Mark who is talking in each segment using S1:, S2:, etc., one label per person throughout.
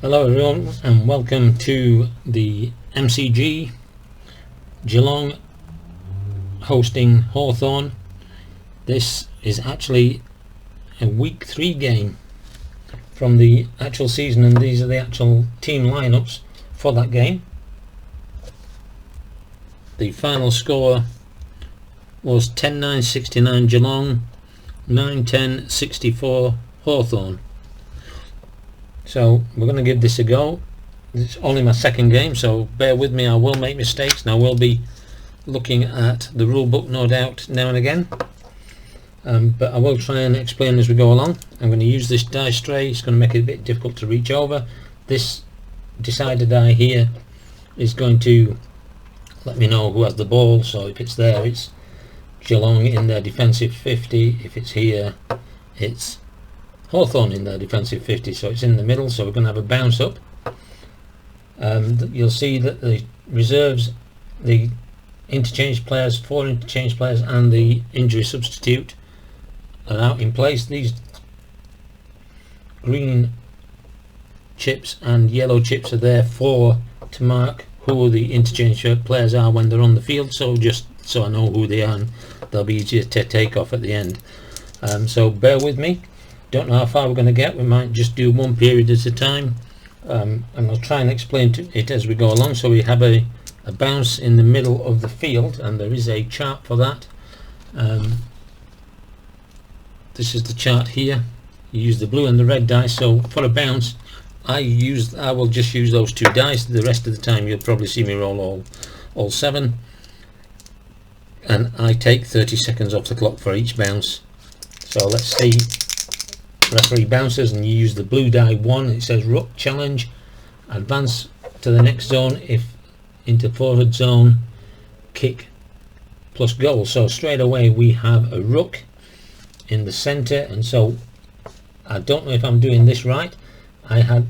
S1: Hello everyone and welcome to the MCG. Geelong hosting Hawthorn. This is actually a week 3 game from the actual season, and these are the actual team lineups for that game. The final score was 10-9-69 Geelong, 9-10-64 Hawthorn. So we're going to give this a go. It's only my second game, so bear with me. I will make mistakes and I will be looking at the rule book no doubt now and again, but I will try and explain as we go along. I'm going to use this dice tray. It's going to make it a bit difficult to reach over. This decider die here is going to let me know who has the ball. So if it's there, it's Geelong in their defensive 50. If it's here, it's Hawthorn in their defensive 50, so it's in the middle, so we're going to have a bounce up. You'll see that the reserves, the interchange players, 4 interchange players and the injury substitute are out in place. These green chips and yellow chips are there to mark who the interchange players are when they're on the field, so just so I know who they are and they'll be easier to take off at the end. So bear with me. Don't know how far we're going to get. We might just do one period at a time, and I'll try and explain it as we go along. So we have a bounce in the middle of the field, and there is a chart for that. This is the chart here. You use the blue and the red dice. So for a bounce, I will just use those 2 dice. The rest of the time you'll probably see me roll all 7, and I take 30 seconds off the clock for each bounce. So let's see. Referee bounces and you use the blue die 1. It says ruck challenge, advance to the next zone if into forward zone, kick plus goal. So straight away we have a ruck in the centre, and so I don't know if I'm doing this right. I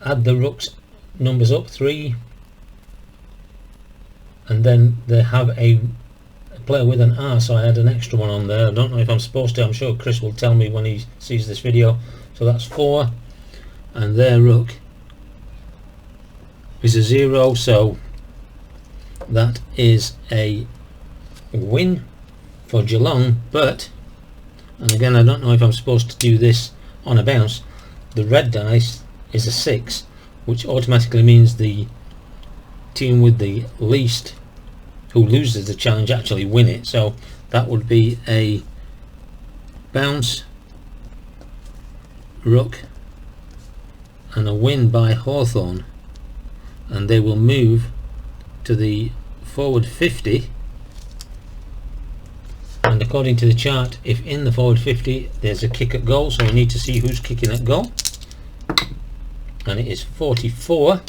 S1: add the rucks numbers up 3, and then they have a player with an R, so I had an extra one on there. I don't know if I'm supposed to. I'm sure Chris will tell me when he sees this video. So that's 4, and their ruck is a 0, so that is a win for Geelong. But, and again, I don't know if I'm supposed to do this on a bounce, the red dice is a 6, which automatically means the team with the least who loses the challenge actually win it. So that would be a bounce, ruck and a win by Hawthorn, and they will move to the forward 50. And according to the chart, if in the forward 50 there's a kick at goal, so we need to see who's kicking at goal, and it is 44,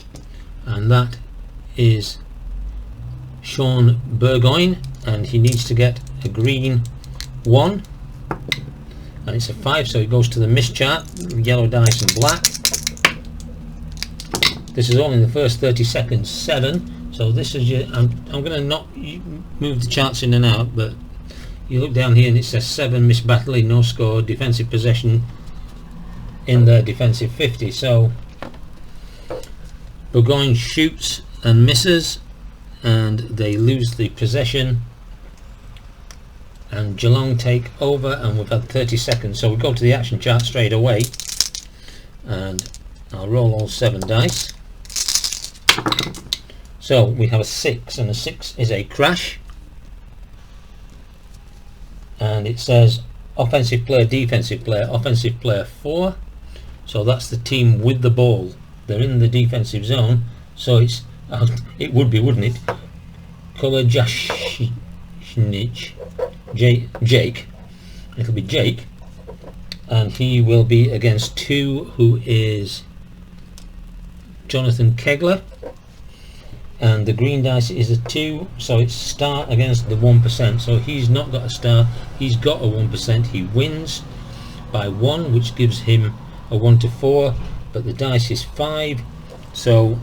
S1: and that is Sean Burgoyne, and he needs to get a green 1, and it's a 5, so he goes to the miss chart, yellow dice and black. This is only in the first 30 seconds, 7, so this is your, I'm going to not move the charts in and out, but you look down here and it says 7, Miss Battley, no score, defensive possession in their defensive 50. So Burgoyne shoots and misses, and they lose the possession, and Geelong take over, and we've had 30 seconds, so we go to the action chart straight away, and I'll roll all 7 dice. So we have a 6, and a 6 is a crash, and it says offensive player, defensive player 4, so that's the team with the ball. They're in the defensive zone, so it's it would be, wouldn't it, Kolajashnich, Jake, it'll be Jake, and he will be against 2, who is Jonathan Kegler, and the green dice is a 2, so it's star against the 1%, so he's not got a star, he's got a 1%, he wins by 1, which gives him a 1 to 4, but the dice is 5, so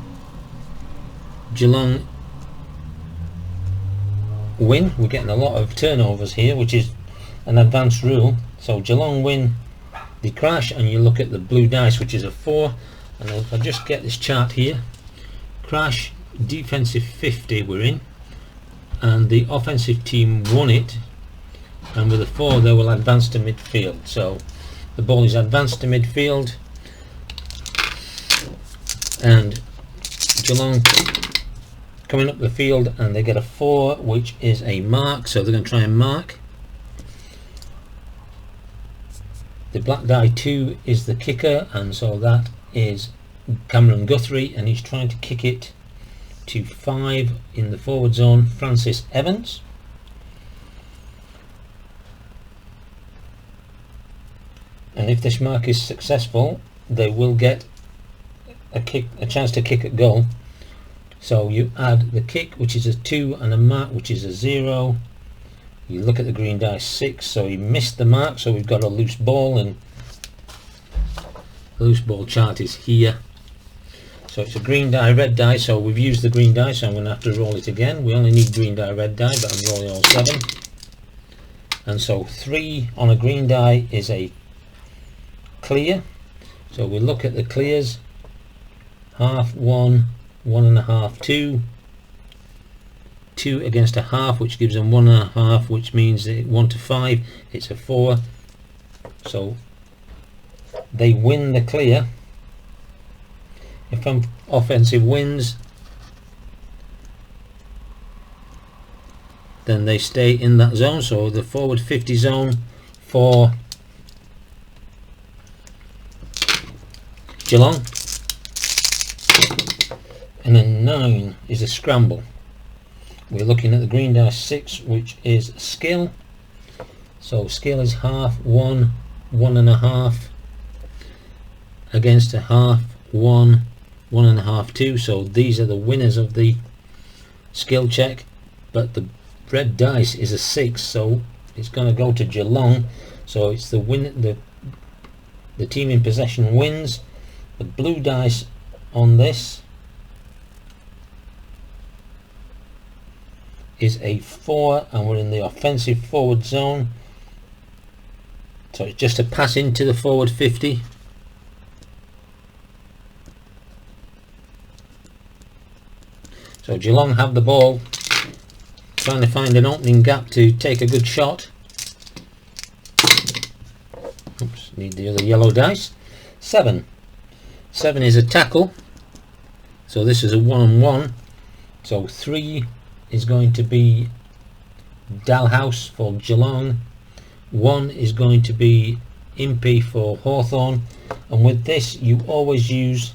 S1: Geelong win. We're getting a lot of turnovers here, which is an advanced rule. So Geelong win the crash, and you look at the blue dice, which is a 4, And if I just get this chart here, crash, defensive 50 we're in, and the offensive team won it, and with a 4 they will advance to midfield. So the ball is advanced to midfield, and Geelong coming up the field, and they get a 4, which is a mark, so they're going to try and mark. The black die 2 is the kicker, and so that is Cameron Guthrie, and he's trying to kick it to 5 in the forward zone, Francis Evans. And if this mark is successful, they will get a chance to kick at goal. So you add the kick, which is a 2, and a mark, which is a 0. You look at the green die 6, so he missed the mark, so we've got a loose ball, and the loose ball chart is here. So it's a green die, red die, so we've used the green die, so I'm going to have to roll it again. We only need green die, red die, but I'm rolling all 7. And so 3 on a green die is a clear. So we look at the clears, half, 1, 1.5, 2. 2 against a half, which gives them 1.5, which means that 1 to 5, it's a 4. So they win the clear. If offensive wins, then they stay in that zone, so the forward 50 zone for Geelong. And then 9 is a scramble. We're looking at the green die 6, which is skill. So skill is half, 1, 1.5 against a half, 1, 1.5, 2. So these are the winners of the skill check, but the red dice is a 6, so it's going to go to Geelong. So it's the win, the team in possession wins. The blue dice on this is a 4, and we're in the offensive forward zone, so it's just a pass into the forward 50. So Geelong have the ball, trying to find an opening gap to take a good shot. Oops, need the other yellow dice. 7 is a tackle, so this is a 1-on-1. So 3 is going to be Dalhouse for Geelong, 1 is going to be Impey for Hawthorn, and with this you always use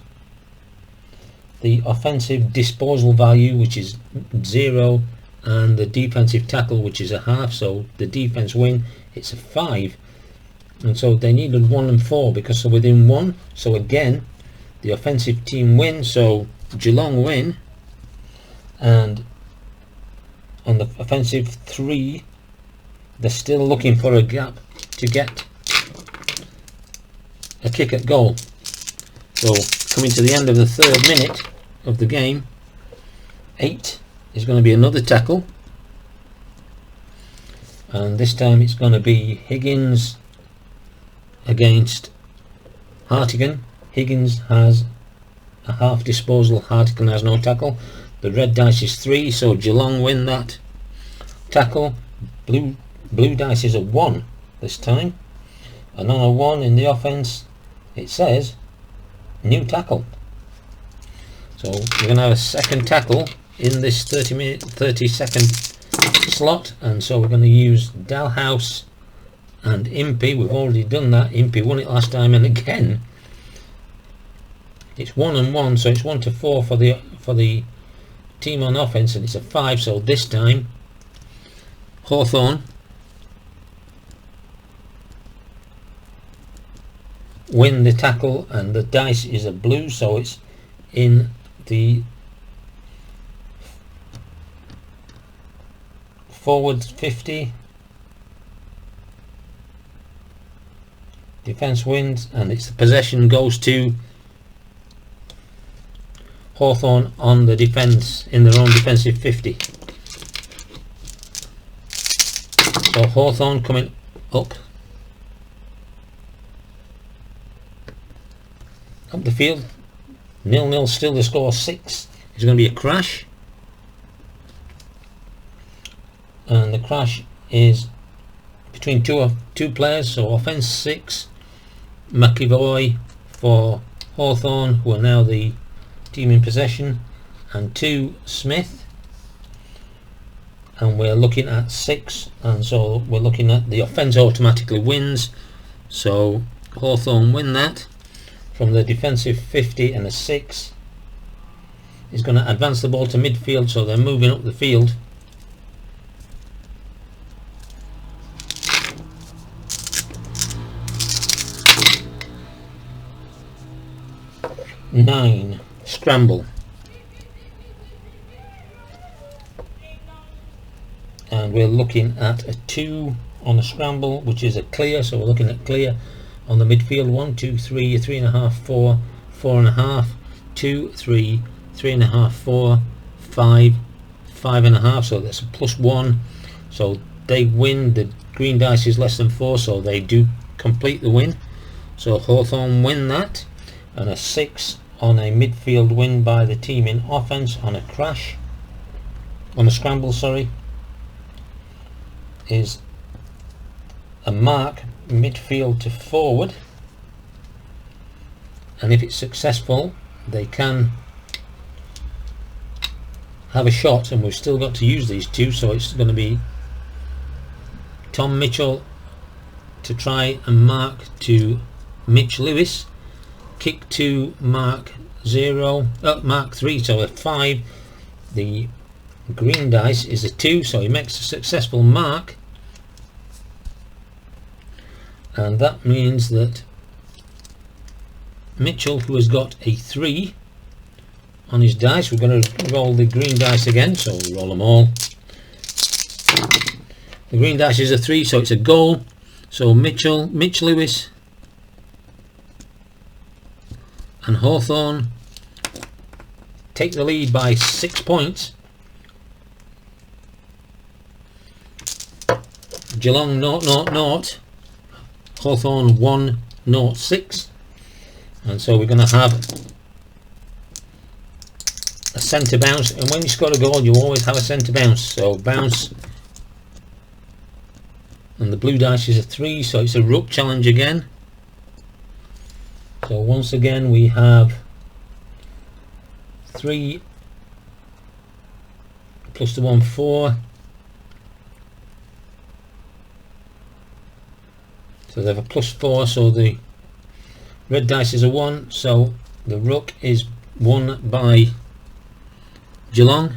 S1: the offensive disposal value, which is 0, and the defensive tackle, which is a half, so the defense win, it's a 5, and so they needed 1 and 4 because they're within 1, so again the offensive team win, so Geelong win. And on the offensive 3, they're still looking for a gap to get a kick at goal. So coming to the end of the 3rd minute of the game, 8 is going to be another tackle, and this time it's going to be Higgins against Hartigan. Higgins has a half disposal, Hartigan has no tackle. The red dice is 3, so Geelong win that tackle. Blue dice is a 1 this time, and on a 1 in the offense it says new tackle. So we're going to have a second tackle in this 30-second slot, and so we're going to use Dalhouse and Impey. We've already done that. Impey won it last time, and again it's 1 and 1, so it's 1 to 4 for the team on offense, and it's a 5, so this time Hawthorn win the tackle, and the dice is a blue, so it's in the forward 50. Defense wins, and it's the possession goes to Hawthorn on the defense, in their own defensive 50. So Hawthorn coming up the field, 0-0 still the score. 6 is going to be a crash, and the crash is between two players, so offence 6, McEvoy for Hawthorn, who are now the team in possession, and 2 Smith, and we're looking at 6, and so we're looking at the offence automatically wins, so Hawthorn win that from the defensive 50, and a 6 is going to advance the ball to midfield, so they're moving up the field. Nine, scramble, and we're looking at a 2 on a scramble, which is a clear, so we're looking at clear on the midfield. 1, 2, 3, 3.5, 4, 4.5, 2, 3, 3.5, 4, 5, 5.5, so that's a +1, so they win. The green dice is less than 4, so they do complete the win, so Hawthorn win that. And a 6 on a midfield win by the team in offence on a crash, on a scramble, sorry, is a mark midfield to forward, and if it's successful they can have a shot, and we've still got to use these 2, so it's going to be Tom Mitchell to try and mark to Mitch Lewis, kick to mark 0, mark 3, so a 5. The green dice is a 2, so he makes a successful mark, and that means that Mitchell, who has got a 3 on his dice, we're going to roll the green dice again, so we roll them all. The green dice is a 3, so it's a goal, so Mitch Lewis and Hawthorn take the lead by 6 points. Geelong 0-0-0, Hawthorn 1-0-6, and so we're going to have a centre bounce, and when you score a goal you always have a centre bounce, so bounce, and the blue dice is a 3, so it's a ruck challenge again. So once again we have 3 plus the 1, 4. So they have a +4, so the red dice is a 1, so the ruck is won by Geelong.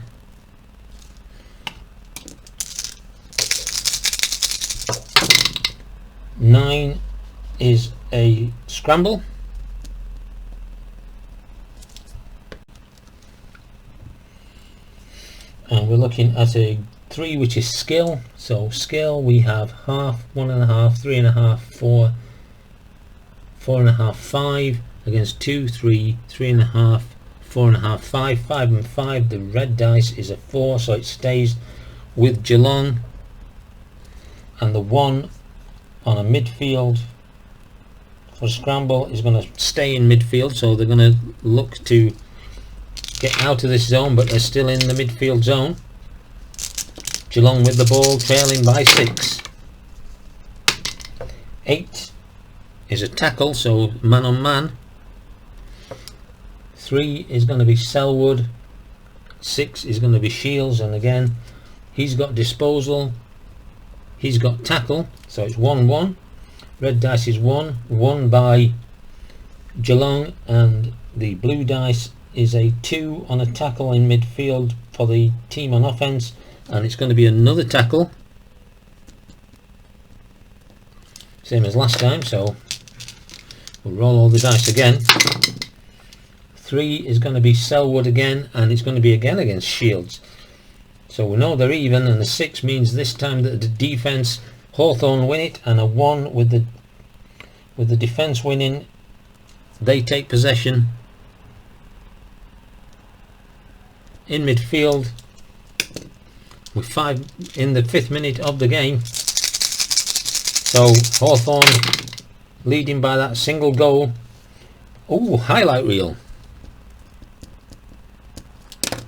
S1: Nine is a scramble. And we're looking at a 3, which is skill. So skill, we have half, 1.5, 3.5, 4, 4.5, 5 against 2, 3, 3.5, 4.5, 5, 5 and 5. The red dice is a 4, so it stays with Geelong. And the 1 on a midfield for scramble is going to stay in midfield, so they're going to look to get out of this zone, but they're still in the midfield zone. Geelong with the ball, trailing by 6. 8 is a tackle, so man on man. 3 is going to be Selwood. 6 is going to be Shields, and again he's got disposal, he's got tackle, so it's 1-1. Red dice is 1, won by Geelong, and the blue dice is a 2 on a tackle in midfield for the team on offence, and it's going to be another tackle, same as last time, so we'll roll all the dice again. 3 is going to be Selwood again, and it's going to be again against Shields, so we know they're even, and the 6 means this time that the defence, Hawthorn win it, and a 1 with the defence winning, they take possession in midfield with 5 in the 5th minute of the game. So Hawthorn leading by that single goal. Oh, highlight reel.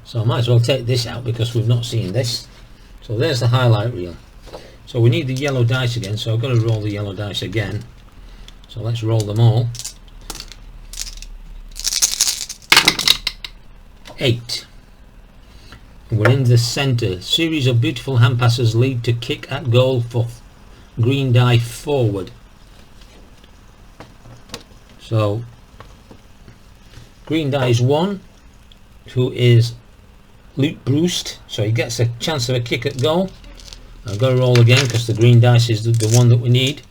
S1: So I might as well take this out because we've not seen this. So there's the highlight reel. So we need the yellow dice again, so I've got to roll the yellow dice again. So let's roll them all. 8. We're in the centre. Series of beautiful hand passes lead to kick at goal for green die forward. So green die is 1, who is Luke Bruce, so he gets a chance of a kick at goal. I've got to roll again because the green dice is the one that we need.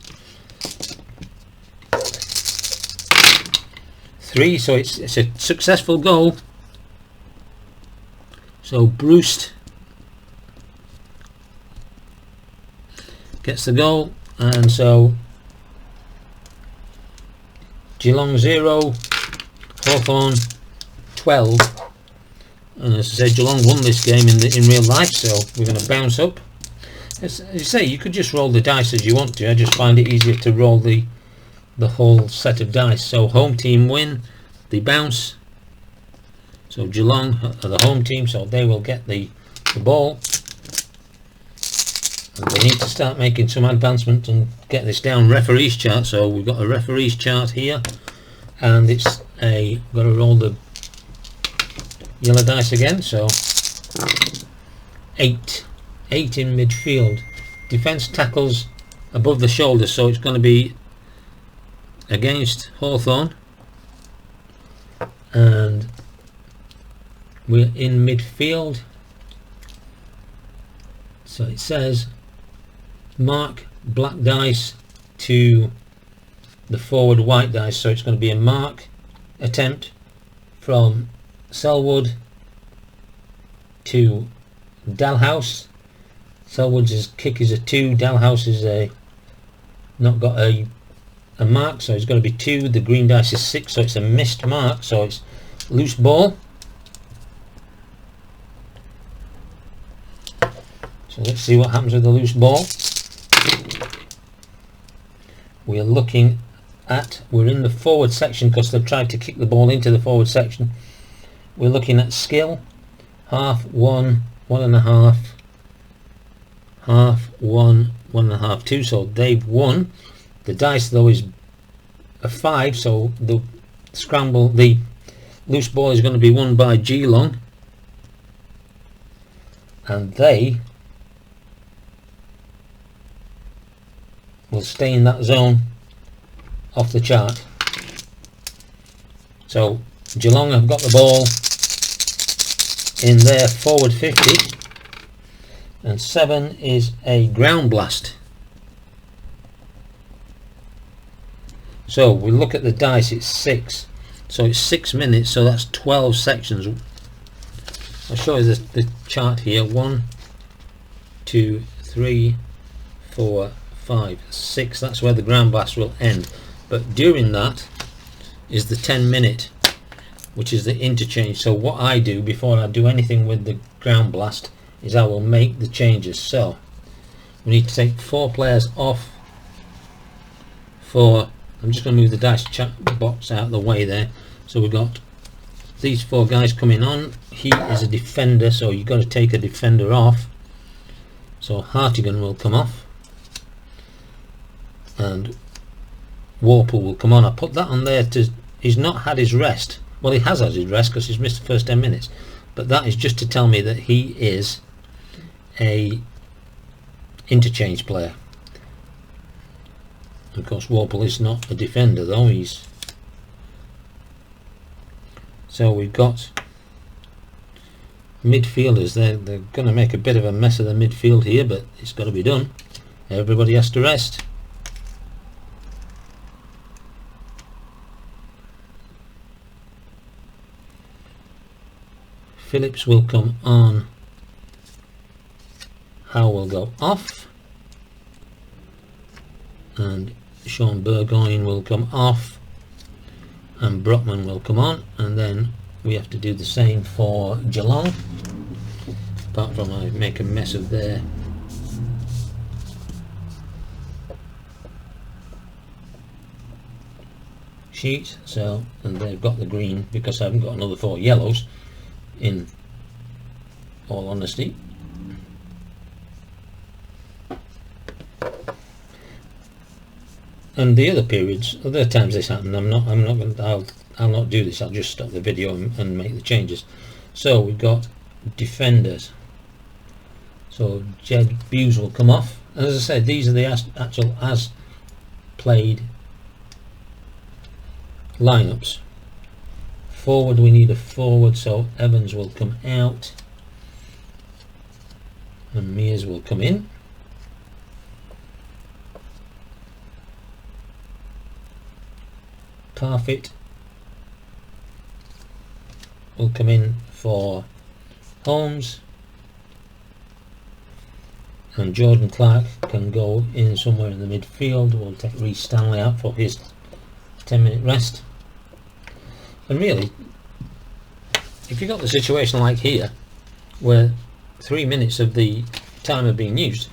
S1: 3, so it's a successful goal. So Bruce gets the goal, and so Geelong 0, Hawthorn 12. And as I said, Geelong won this game in real life, so we're going to bounce up. As you say, you could just roll the dice as you want to. I just find it easier to roll the whole set of dice. So home team win, they bounce. So Geelong are the home team, so they will get the ball. And they need to start making some advancement and get this down referees chart. So we've got a referees chart here, and it's got to roll the yellow dice again. So 8 in midfield. Defence tackles above the shoulder, so it's going to be against Hawthorn, and we're in midfield. So it says mark black dice to the forward white dice, so it's going to be a mark attempt from Selwood to Dalhouse. Selwood's kick is a 2, Dalhouse is not got a mark, so it's going to be 2. The green dice is 6, so it's a missed mark, so it's loose ball. So let's see what happens with the loose ball. We're looking at, we're in the forward section because they've tried to kick the ball into the forward section. We're looking at skill, half, 1, 1.5, half, 1, 1.5, 2, so they've won. The dice though is a 5, so the scramble, the loose ball is going to be won by Geelong, and they will stay in that zone off the chart. So Geelong have got the ball in their forward 50, and 7 is a ground blast. So we look at the dice, it's 6, so it's 6 minutes, so that's 12 sections. I'll show you the chart here. 1, 2, 3, 4, 5, 6, that's where the ground blast will end, but during that is the 10-minute, which is the interchange. So what I do before I do anything with the ground blast is I will make the changes. So we need to take 4 players off for, I'm just going to move the dice box out of the way there. So we've got these 4 guys coming on. He is a defender, so you've got to take a defender off. So Hartigan will come off and Warple will come on. I put that on there to, he's not had his rest. Well, he has had his rest because he's missed the first 10 minutes, but that is just to tell me that he is a interchange player. Of course Warple is not a defender though, he's, so we've got midfielders. They're going to make a bit of a mess of the midfield here, but it's got to be done. Everybody has to rest. Phillips will come on, Howe will go off, and Sean Burgoyne will come off, and Brockman will come on, and then we have to do the same for Geelong, apart from I make a mess of their sheet. So, and they've got the green because I haven't got another 4 yellows in all honesty. And the other periods, other times this happened, I'll not do this. I'll just stop the video and make the changes. So we've got defenders. So Jed Buse will come off. And as I said, these are the actual as played lineups. Forward, we need a forward, so Evans will come out and Mears will come in. Parfitt will come in for Holmes, and Jordan Clark can go in somewhere in the midfield. We'll take Reece Stanley out for his 10-minute rest. And really, if you've got the situation like here where 3 minutes of the time are being used,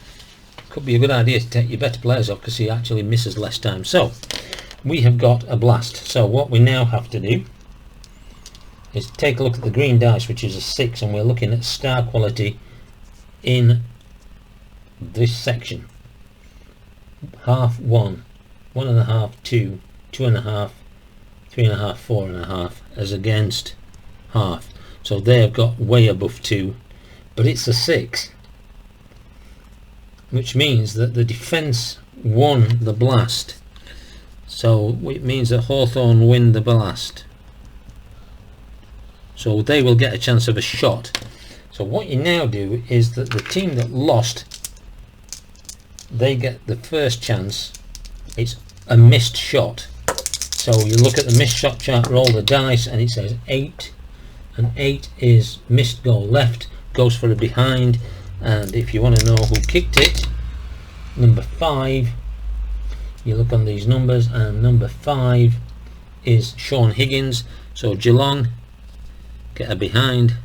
S1: it could be a good idea to take your better players off because he actually misses less time. So we have got a blast. So what we now have to do is take a look at the green dice, which is a 6, and we're looking at star quality in this section. Half, 1, 1.5, 2, 2.5, 3.5, 4.5 as against half. So they have got way above 2, but it's a 6, which means that the defence won the blast. So it means that Hawthorn win the blast. So they will get a chance of a shot. So what you now do is that the team that lost, they get the first chance. It's a missed shot. So you look at the missed shot chart, roll the dice, and it says 8, and 8 is missed goal left, goes for a behind. And if you want to know who kicked it, number 5, you look on these numbers, and number 5 is Sean Higgins. So Geelong get a behind,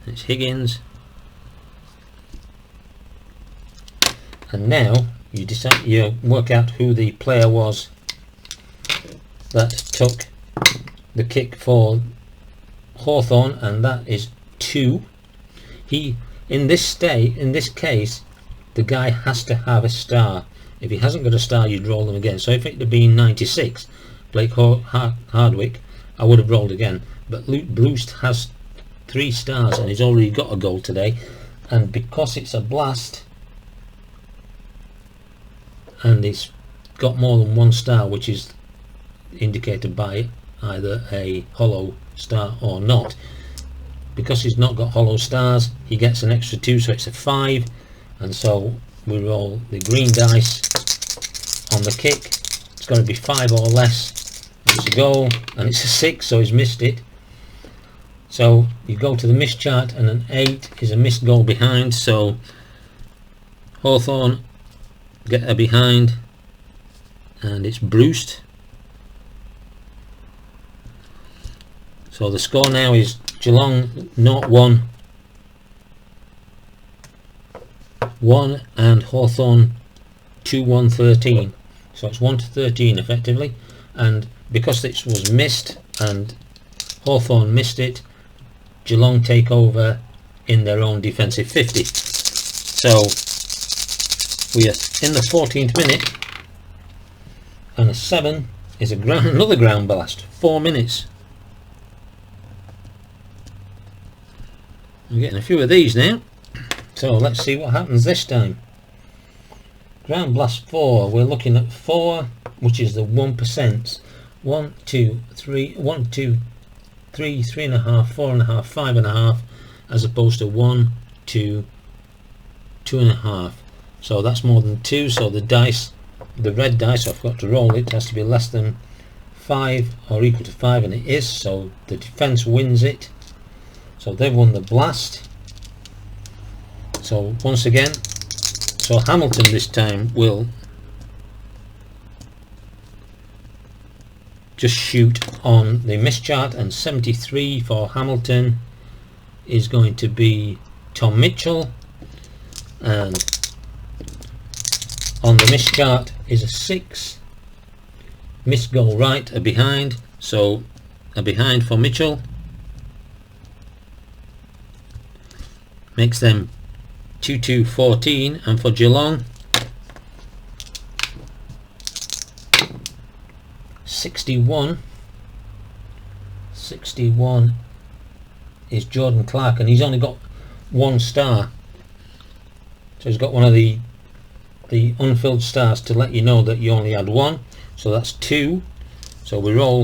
S1: it's Higgins. And now you decide, you work out who the player was that took the kick for Hawthorn, and that is 2. He, in this case, the guy has to have a star. If he hasn't got a star, you'd roll them again. So if it had been 96, Blake Hardwick, I would have rolled again. But Luke Bloost has 3 stars and he's already got a goal today. And because it's a blast, and it's got more than 1 star, which is indicated by either a hollow star or not, because he's not got hollow stars, he gets an extra 2, so it's a 5. And so we roll the green dice on the kick. It's got to be 5 or less. It's a goal, and it's a 6, so he's missed it. So you go to the missed chart, and an 8 is a missed goal behind. So Hawthorn get a behind, and it's Bruce. So the score now is Geelong 0-1, 1, and Hawthorn 2-1-13. So it's 1-13 effectively, and because this was missed and Hawthorn missed it, Geelong take over in their own defensive 50. So we are in the 14th minute, and a 7 is another ground blast. 4 minutes. We're getting a few of these now, so let's see what happens this time. Ground blast 4, we're looking at 4, which is the 1%. 1, 2, 3, 1, 2, 3, 3.5, 4.5, 5.5, as opposed to 1, 2, 2.5. So that's more than 2. So the dice, the red dice, I've got to roll it, has to be less than 5 or equal to 5, and it is. So the defence wins it. So they've won the blast. So once again, so Hamilton this time will just shoot on the miss chart, and 73 for Hamilton is going to be Tom Mitchell, and on the miss chart is a 6. Miss goal right, a behind, so a behind for Mitchell. makes them 2-2-14, and for Geelong 61 is Jordan Clark, and he's only got 1 star, so he's got one of the unfilled stars to let you know that you only had 1, so that's 2. So we roll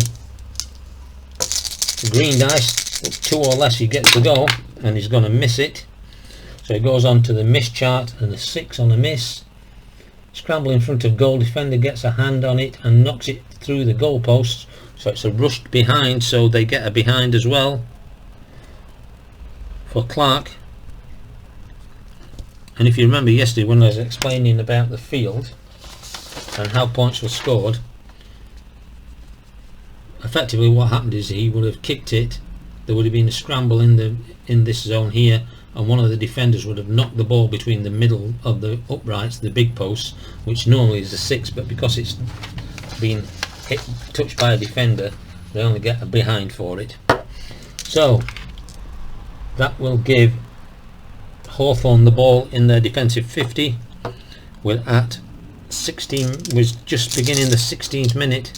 S1: the green dice, 2 or less he gets to go, and he's going to miss it, so he goes on to the miss chart, and a 6 on a miss. Scramble in front of goal, defender gets a hand on it and knocks it through the goalposts, so it's a rushed behind, so they get a behind as well for Clark. And if you remember yesterday when I was explaining about the field and how points were scored, effectively what happened is he would have kicked it, there would have been a scramble in this zone here, and one of the defenders would have knocked the ball between the middle of the uprights, the big posts, which normally is a 6, but because it's been touched by a defender, they only get a behind for it. So that will give Hawthorn the ball in their defensive 50. We're at 16, was just beginning the 16th minute,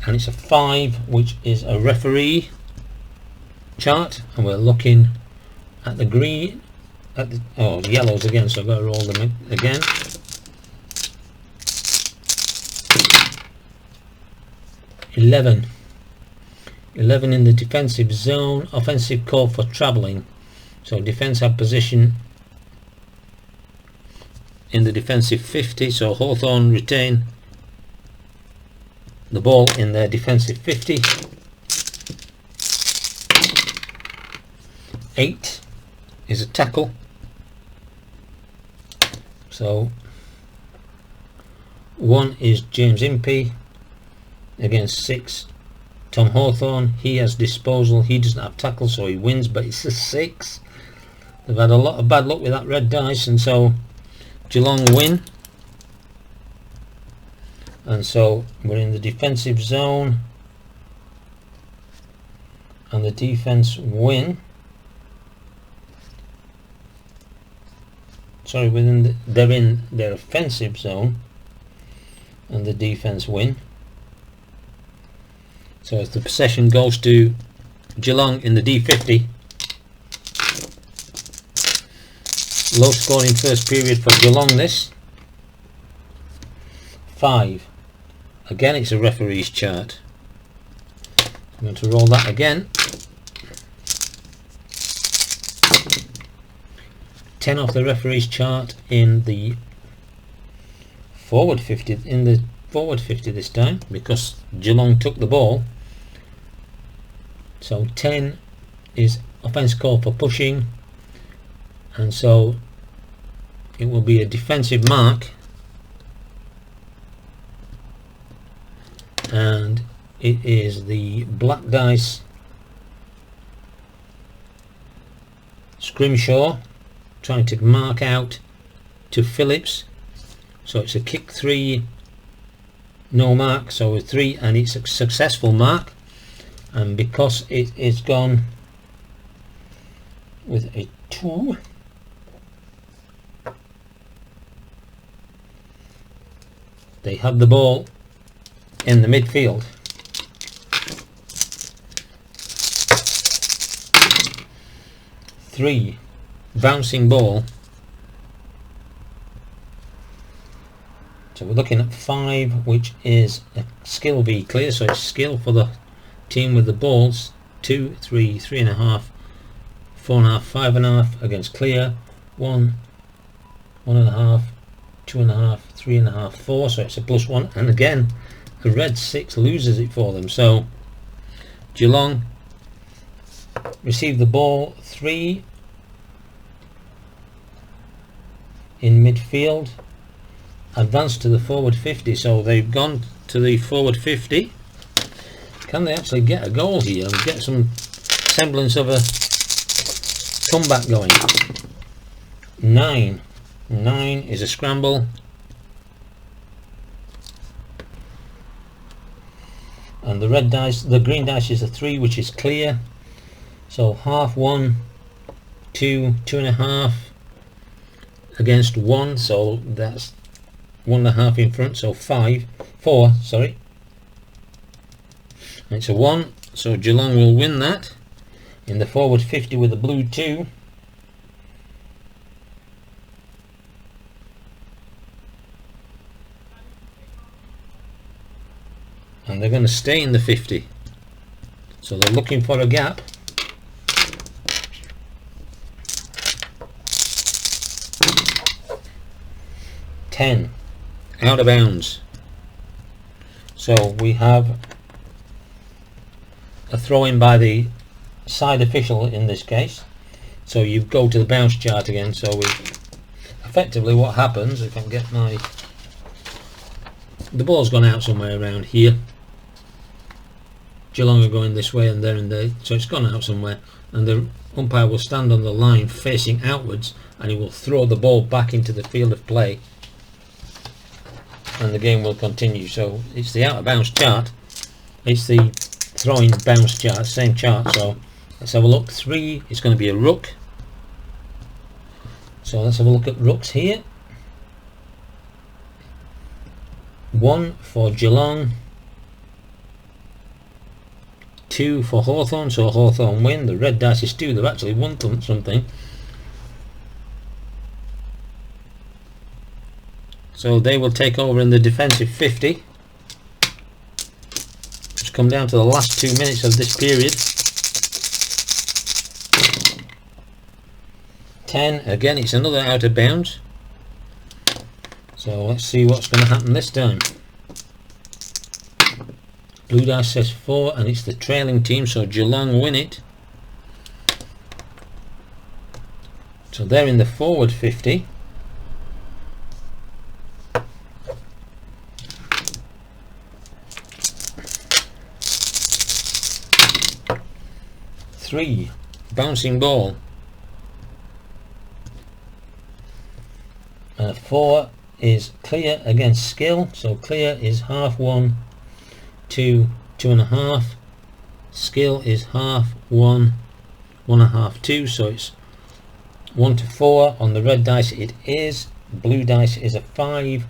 S1: and it's a 5, which is a referee chart, and we're looking at the green, at the yellows again, so I've got to roll them again. Eleven in the defensive zone, offensive call for travelling, so defence have position in the defensive 50, so Hawthorn retain the ball in their defensive 50. 8 is a tackle, so 1 is James Impey against 6 Tom Hawthorn. He has disposal, he doesn't have tackle, so he wins, but it's a 6. They've had a lot of bad luck with that red dice, and so Geelong win, and so we're in the defensive zone and the defense win. Sorry, they're in their offensive zone and the defense win. So as the possession goes to Geelong in the D50, low scoring first period for Geelong this. 5. Again it's a referee's chart. I'm going to roll that again. 10 off the referee's chart in the forward 50, this time, because Geelong took the ball. So 10 is offence call for pushing, and so it will be a defensive mark, and it is the black dice Scrimshaw trying to mark out to Phillips, so it's a kick 3, no mark, so a 3, and it's a successful mark, and because it is gone with a 2, they have the ball in the midfield. Three, bouncing ball. So we're looking at 5, which is a skill v clear, so it's skill for the team with the balls. 2, 3, 3.5, 4.5, 5.5 against clear. 1, 1.5, 2.5, 3.5, 4, so it's a +1, and again the red 6 loses it for them. So Geelong receive the ball, 3 in midfield, advance to the forward 50, so they've gone to the forward 50. Can they actually get a goal here and get some semblance of a comeback going? 9 is a scramble, and the red dice, the green dice is a 3, which is clear. So half 1, 2, 2.5 against 1, so that's 1.5 in front, so 4, sorry. And it's a 1, so Geelong will win that in the forward 50 with the blue 2. And they're going to stay in the 50, so they're looking for a gap. $10 out of bounds. So we have a throw in by the side official in this case. So you go to the bounce chart again. So we effectively, what happens, if I can get the ball's gone out somewhere around here. Geelong are going this way and they're in there, so it's gone out somewhere, and the umpire will stand on the line facing outwards and he will throw the ball back into the field of play, and the game will continue. So it's the out of bounds chart, it's the throwing bounce chart, same chart. So let's have a look. 3 is going to be a ruck, so let's have a look at rucks here. 1 for Geelong, 2 for Hawthorn, so Hawthorn win. The red dice is 2, they've actually won something. So they will take over in the defensive 50. Let's come down to the last 2 minutes of this period. 10, again it's another out of bounds. So let's see what's going to happen this time. Blue dice says 4 and it's the trailing team, so Geelong win it. So they're in the forward 50. Three, bouncing ball. 4 is clear against skill, so clear is half 1, 2, 2.5. Skill is half 1, 1.5, 2. So it's 1 to 4 on the red dice. It is. Blue dice is a 5,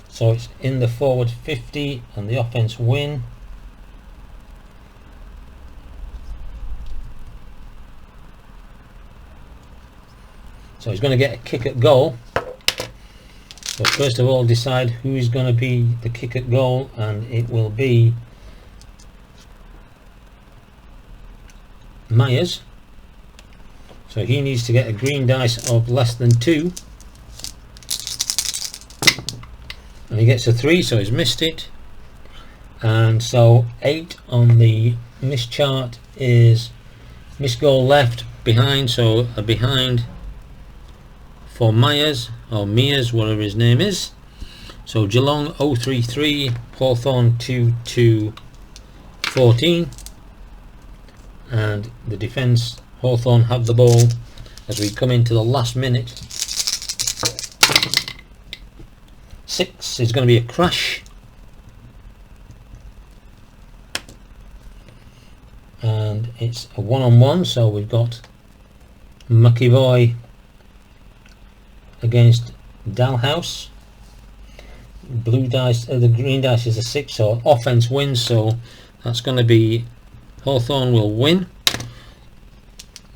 S1: so it's in the forward 50 and the offense win. So he's going to get a kick at goal. So first of all, decide who is going to be the kick at goal, and it will be Myers. So he needs to get a green dice of less than 2, and he gets a 3, so he's missed it. And so 8 on the miss chart is miss goal left, behind, so a behind for Myers, or Mears, whatever his name is. So Geelong 0-3-3, Hawthorn 2-14, and the defence, Hawthorn have the ball as we come into the last minute. 6 is going to be a crash, and it's a 1-on-1, so we've got McEvoy against Dalhouse. Blue dice, the green dice is a 6, so offense wins, so that's going to be Hawthorn will win.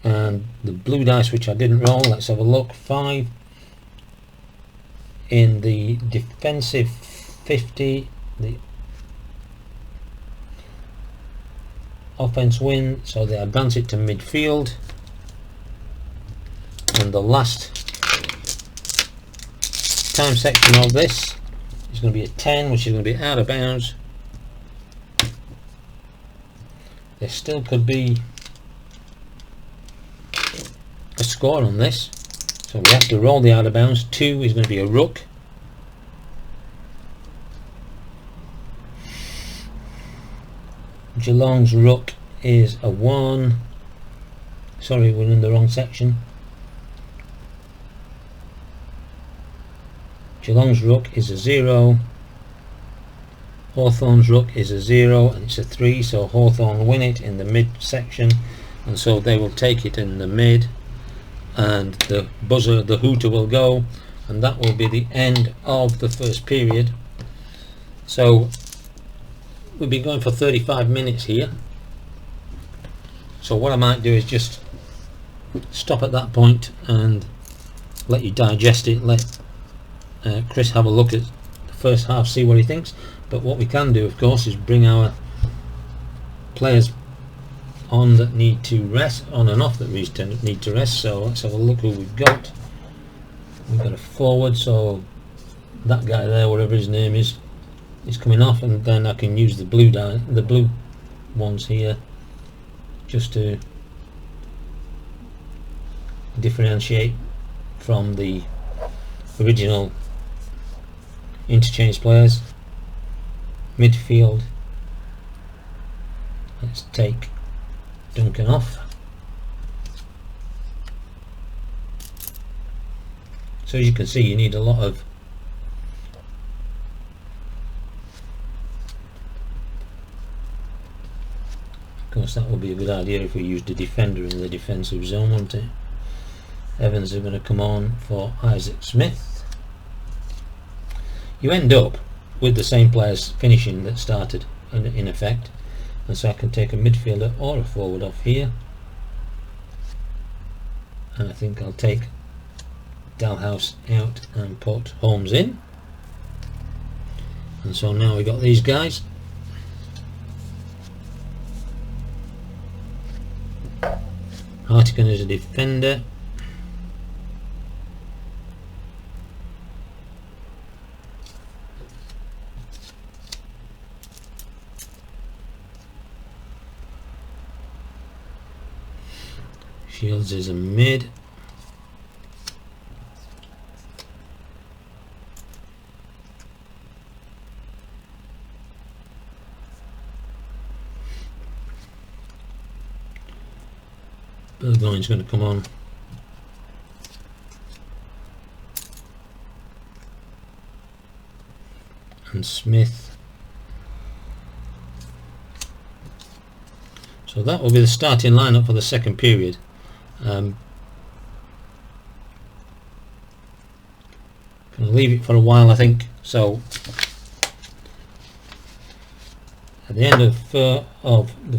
S1: And the blue dice, which I didn't roll, let's have a look. 5 in the defensive 50, the offense win, so they advance it to midfield. And the last time section of this is going to be a 10, which is going to be out of bounds. There still could be a score on this, so we have to roll the out of bounds. 2 is going to be a ruck. Geelong's ruck is a 1. Sorry, we're in the wrong section. Geelong's ruck is a 0. Hawthorn's ruck is a 0, and it's a 3, so Hawthorn win it in the mid section. and so they will take it in the mid, and the buzzer, the hooter, will go, and that will be the end of the first period. So we've been going for 35 minutes here, so what I might do is just stop at that point and let you digest it, let Chris have a look at the first half, see what he thinks. But what we can do, of course, is bring our players on that need to rest, on and off that need to rest. So let's have a look who we've got. We've got a forward, so that guy there, whatever his name is coming off, and then I can use the blue ones here just to differentiate from the original interchange players. Midfield, let's take Duncan off. So as you can see, you need a lot of course that would be a good idea if we used a defender in the defensive zone, wouldn't it? Evans are going to come on for Isaac Smith. You end up with the same players finishing that started in effect, and so I can take a midfielder or a forward off here, and I think I'll take Dalhouse out and put Holmes in, and so now we've got these guys. Hartigan is a defender. Shields is a mid. Burgoyne's going to come on. And Smith. So that will be the starting lineup for the second period. Gonna leave it for a while, I think. So at the end of the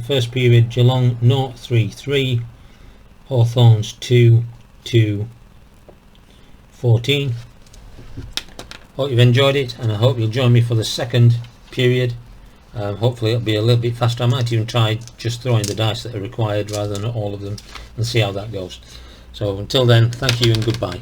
S1: first period, Geelong 0-3-3, Hawthorn's 2-2-14. Hope you've enjoyed it, and I hope you'll join me for the second period. Hopefully it'll be a little bit faster. I might even try just throwing the dice that are required rather than all of them, and see how that goes. So until then, thank you and goodbye.